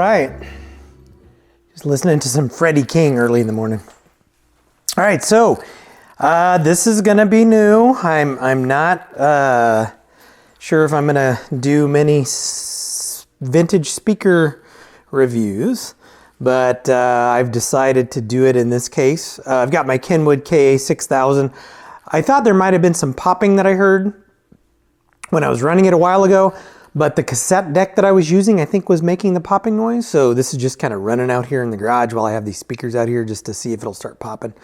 right. Just listening to some Freddie King early in the morning. All right, so this is gonna be new. I'm not sure if I'm gonna do many vintage speaker reviews, but I've decided to do it in this case. I've got my Kenwood KA6000. I thought there might have been some popping that I heard when I was running it a while ago, but the cassette deck that I was using, I think, was making the popping noise. So this is just kind of running out here in the garage while I have these speakers out here just to see if it'll start popping.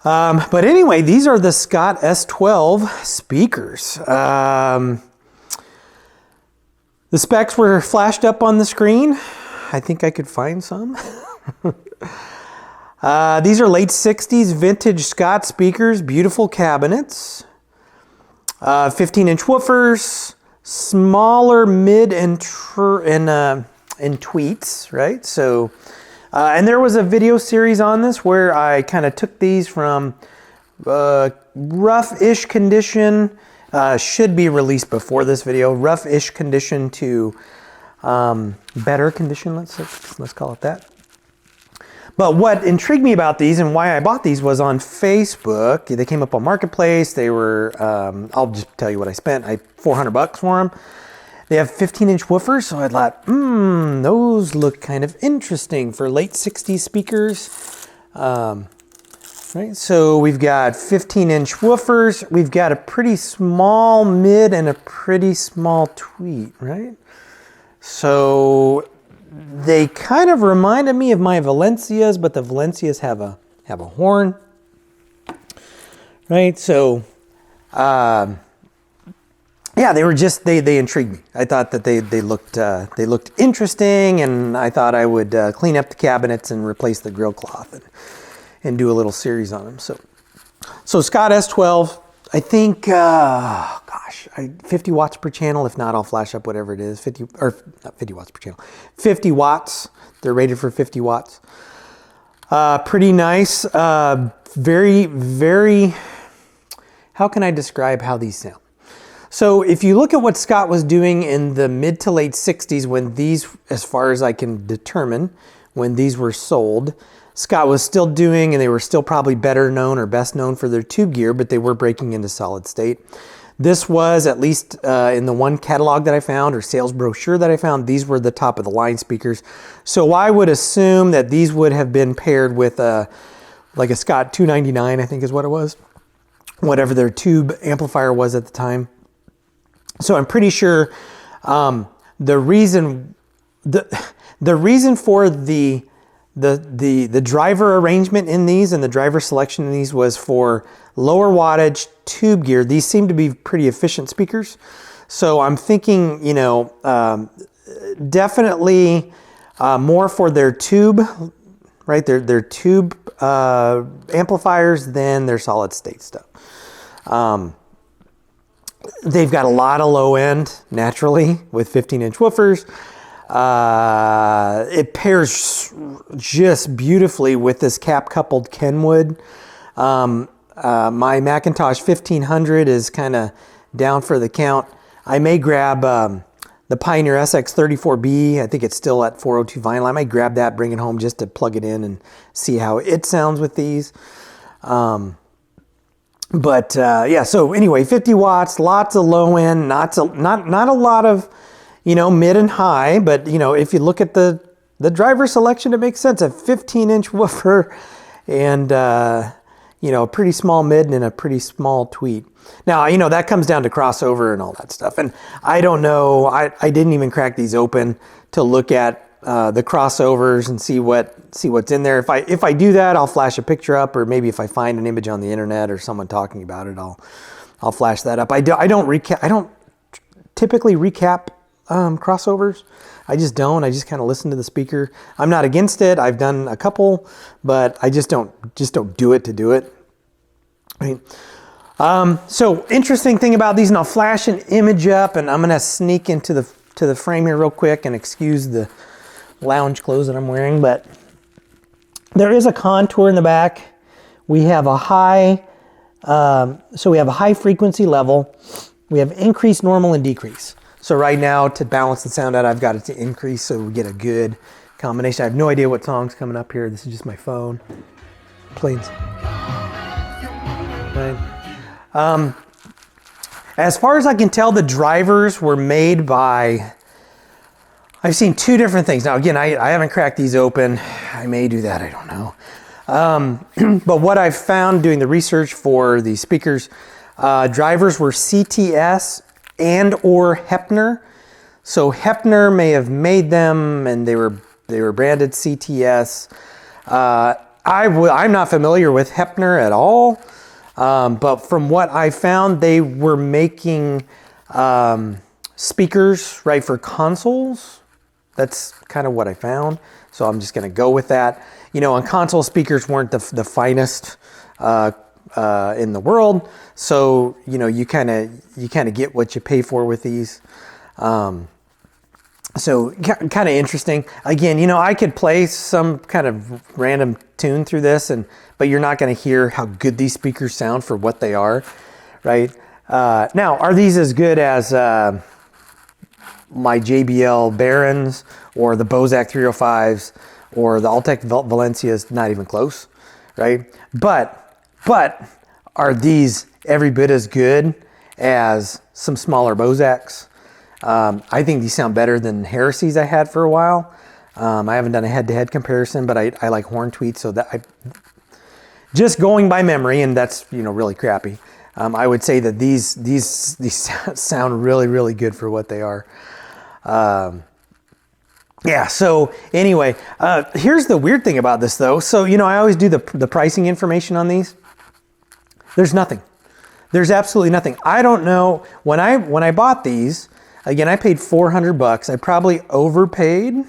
But anyway, these are the Scott S-12 speakers. The specs were flashed up on the screen. I think I could find some. These are late 60s vintage Scott speakers, beautiful cabinets, 15-inch woofers, smaller mid and tweets, right? So, and there was a video series on this where I kind of took these from rough-ish condition, should be released before this video, rough-ish condition to better condition, let's call it that. But what intrigued me about these and why I bought these was on Facebook. They came up on Marketplace. They were, I'll just tell you what I spent. $400 for them. They have 15-inch woofers, so I thought, those look kind of interesting for late 60s speakers. Right, so we've got 15-inch woofers. We've got a pretty small mid and a pretty small tweet, right? So they kind of reminded me of my Valencias, but the Valencias have a horn, right? So, yeah, they were just they intrigued me. I thought that they looked interesting, and I thought I would clean up the cabinets and replace the grill cloth and do a little series on them. So Scott S-12. I think, 50 watts per channel. If not, I'll flash up whatever it is. 50 watts per channel. 50 watts. They're rated for 50 watts. Pretty nice. Very, very, how can I describe how these sound? So if you look at what Scott was doing in the mid to late 60s when these, as far as I can determine, when these were sold, Scott was still doing, and they were still probably better known or best known for their tube gear, but they were breaking into solid state. This was, at least in the one catalog that I found, or sales brochure that I found, these were the top of the line speakers. So I would assume that these would have been paired with like a Scott 299, I think is what it was. Whatever their tube amplifier was at the time. So I'm pretty sure the reason for the driver arrangement in these and the driver selection in these was for lower wattage tube gear. These seem to be pretty efficient speakers. So I'm thinking, definitely more for their tube, right? Their tube amplifiers than their solid state stuff. They've got a lot of low end naturally with 15-inch woofers. It pairs just beautifully with this cap coupled Kenwood. My Macintosh 1500 is kind of down for the count. I may grab the Pioneer SX34B. I think it's still at 402 vinyl. I might grab that, bring it home just to plug it in and see how it sounds with these. Yeah, so anyway, 50 watts, lots of low end, not a lot of, mid and high, but if you look at the driver selection, it makes sense. A 15-inch woofer and a pretty small mid and a pretty small tweet. Now, that comes down to crossover and all that stuff. And I don't know, I didn't even crack these open to look at the crossovers and see what's in there. If I do that, I'll flash a picture up, or maybe if I find an image on the internet or someone talking about it, I'll flash that up. I don't typically recap crossovers. I just kind of listen to the speaker. I'm not against it. I've done a couple, but I just don't do it to do it. Right. So interesting thing about these, and I'll flash an image up, and I'm gonna sneak into the frame here real quick and excuse the lounge clothes that I'm wearing, but there is a contour in the back. We have a high frequency level. We have increase, normal, and decrease. So right now, to balance the sound out, I've got it to increase so we get a good combination. I have no idea what song's coming up here. This is just my phone. Planes. Right. As far as I can tell, the drivers were made by, I've seen two different things. Now, again, I haven't cracked these open. I may do that, I don't know. But what I've found doing the research for the speakers, drivers were CTS and or Hepner. So Hepner may have made them and they were branded CTS. I'm not familiar with Hepner at all. But from what I found, they were making speakers, right, for consoles. That's kind of what I found. So I'm just going to go with that. You know, and console speakers weren't the finest in the world. So, you know, you kind of get what you pay for with these. So kind of interesting. Again, you know, I could play some kind of random tune through this, but you're not going to hear how good these speakers sound for what they are, right? Now, are these as good as my JBL Barons or the Bozak 305s or the Altec Valencias? Not even close, right? But are these every bit as good as some smaller Bozaks? I think these sound better than Heresies I had for a while. I haven't done a head-to-head comparison, but I like horn tweets, so that just going by memory, and that's, you know, really crappy. I would say that these sound really, really good for what they are. Yeah. So anyway, here's the weird thing about this though. So, you know, I always do the pricing information on these. There's nothing. There's absolutely nothing. I don't know when I bought these. Again, I paid $400. I probably overpaid,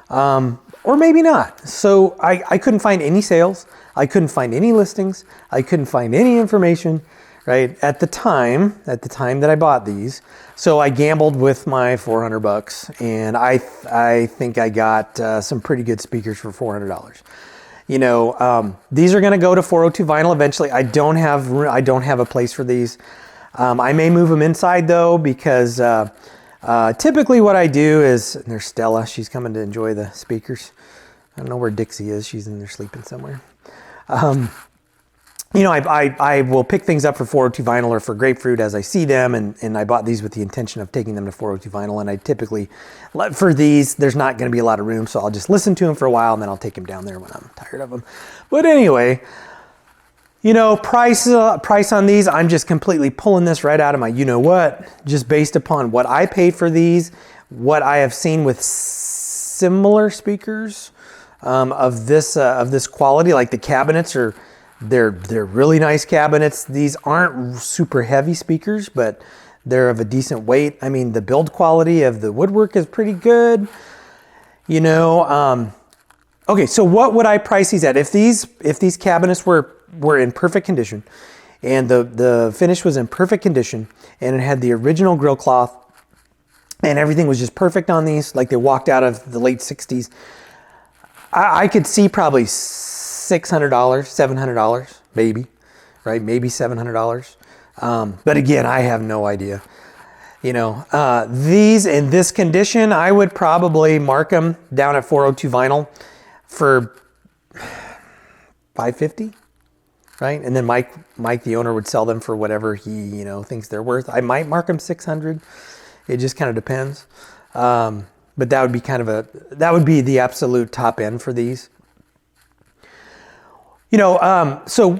or maybe not. So I couldn't find any sales. I couldn't find any listings. I couldn't find any information, right? At the time that I bought these. So I gambled with my $400, and I think I got some pretty good speakers for $400. You know, these are going to go to 402 vinyl eventually. I don't have a place for these. I may move them inside though, because typically what I do is, and there's Stella, she's coming to enjoy the speakers. I don't know where Dixie is. She's in there sleeping somewhere. You know, I will pick things up for 402 vinyl or for grapefruit as I see them, and I bought these with the intention of taking them to 402 vinyl, and I typically, for these, there's not going to be a lot of room, so I'll just listen to them for a while, and then I'll take them down there when I'm tired of them. But anyway, you know, price on these, I'm just completely pulling this right out of my you-know-what, just based upon what I paid for these, what I have seen with similar speakers of this quality. Like the cabinets they're really nice cabinets. These aren't super heavy speakers, but they're of a decent weight. I mean, the build quality of the woodwork is pretty good. You know, okay, so what would I price these at? If these cabinets were in perfect condition, and the finish was in perfect condition, and it had the original grill cloth, and everything was just perfect on these, like they walked out of the late 60s, I could see probably $600, $700, maybe, right? Maybe $700. But again, I have no idea. You know, these in this condition, I would probably mark them down at 402 vinyl for $550, right? And then Mike, the owner, would sell them for whatever he, you know, thinks they're worth. I might mark them $600. It just kind of depends. But that would be that would be the absolute top end for these. You know, so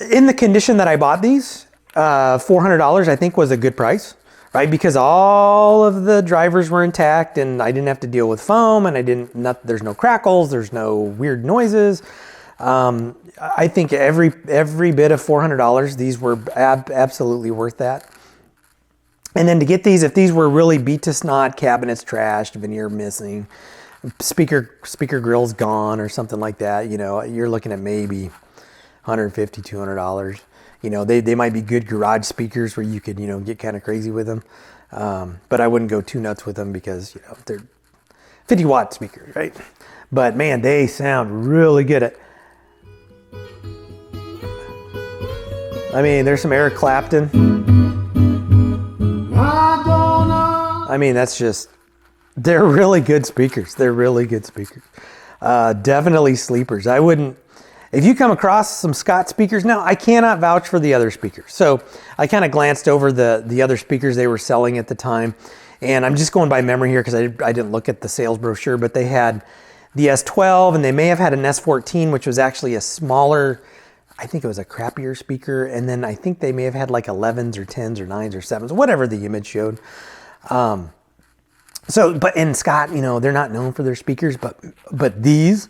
in the condition that I bought these, $400 I think was a good price, right? Because all of the drivers were intact, and I didn't have to deal with foam, and there's no crackles, there's no weird noises. I think every bit of $400, these were absolutely worth that. And then to get these, if these were really beat to snot, cabinets trashed, veneer missing, speaker grill's gone or something like that, you know, you're looking at maybe $150, $200. You know, they might be good garage speakers where you could, you know, get kind of crazy with them. But I wouldn't go too nuts with them because, you know, they're 50-watt speakers, right? But man, they sound really good. I mean, there's some Eric Clapton. I don't know. I mean, that's just, they're really good speakers. They're really good speakers. Definitely sleepers. I wouldn't, if you come across some Scott speakers, now I cannot vouch for the other speakers. So I kind of glanced over the other speakers they were selling at the time. And I'm just going by memory here because I didn't look at the sales brochure, but they had the S-12 and they may have had an S-14, which was actually a smaller, I think it was a crappier speaker. And then I think they may have had like 11s or 10s or 9s or 7s, whatever the image showed. But in Scott, you know, they're not known for their speakers, but these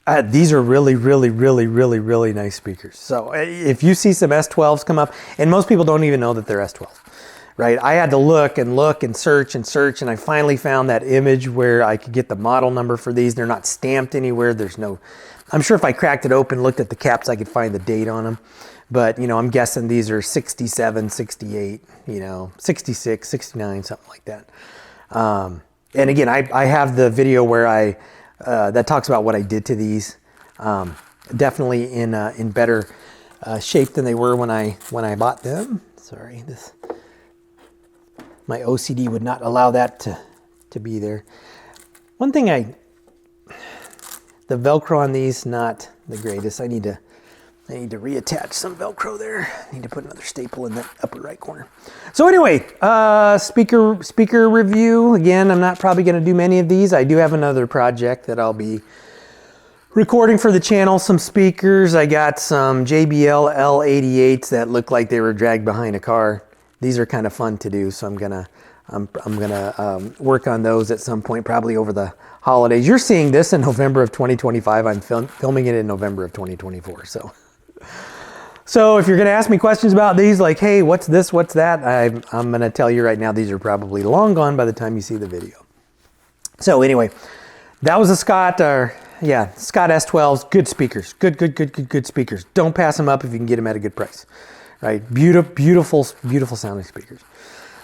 are really, really, really, really, really nice speakers. So if you see some S-12s come up, and most people don't even know that they're S-12, right? I had to look and search, and I finally found that image where I could get the model number for these. They're not stamped anywhere. There's no, I'm sure if I cracked it open, looked at the caps, I could find the date on them. But, you know, I'm guessing these are 67, 68, you know, 66, 69, something like that. And again, I have the video where that talks about what I did to these. Definitely in better shape than they were when I bought them. Sorry, my OCD would not allow that to be there. One thing the Velcro on these, not the greatest. I need to reattach some Velcro there. I need to put another staple in that upper right corner. So anyway, speaker review. Again, I'm not probably going to do many of these. I do have another project that I'll be recording for the channel. Some speakers. I got some JBL L88s that look like they were dragged behind a car. These are kind of fun to do, so I'm gonna work on those at some point, probably over the holidays. You're seeing this in November of 2025. I'm filming it in November of 2024. So if you're going to ask me questions about these, like, hey, what's this, what's that? I'm going to tell you right now, these are probably long gone by the time you see the video. So anyway, that was a Scott, Scott S-12s, good speakers, good speakers. Don't pass them up if you can get them at a good price, right? Beautiful sounding speakers.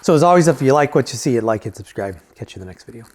So as always, if you like what you see, like and subscribe. Catch you in the next video.